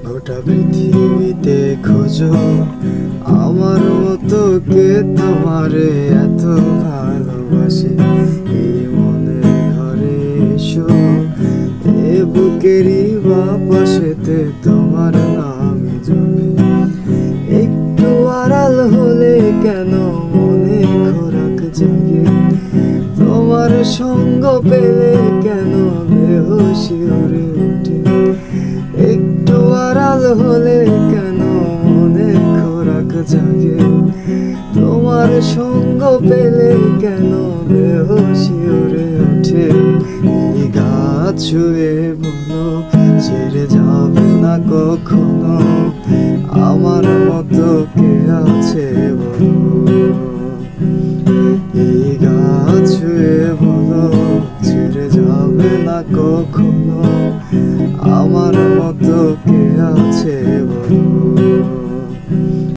গোটা পৃথিবীতে খোঁজো আমার মতো কে তোমারে এত ভালোবাসে। এই মনের ঘরে এসো, এ বুকেরই বাপাশেতে তোমার নামই জপে। একটু আড়াল হলে কেন মনে খোরাক জাগে, তোমার সঙ্গ পেলে কেন দেহ শিউরে ওঠে। একটু আড়াল হলে কেন মনে খোরাক জাগে, তোমার সঙ্গ পেলে কেন দেহ শিউরে ওঠে। এই গাছ ছুঁয়ে বলো ছেড়ে যাবে না কখনো, আমার মতো কে আছে বলো। এই গাছ ছুঁয়ে বলো ছেড়ে যাবে না কখনো, আমার মতো কে আছে বলো।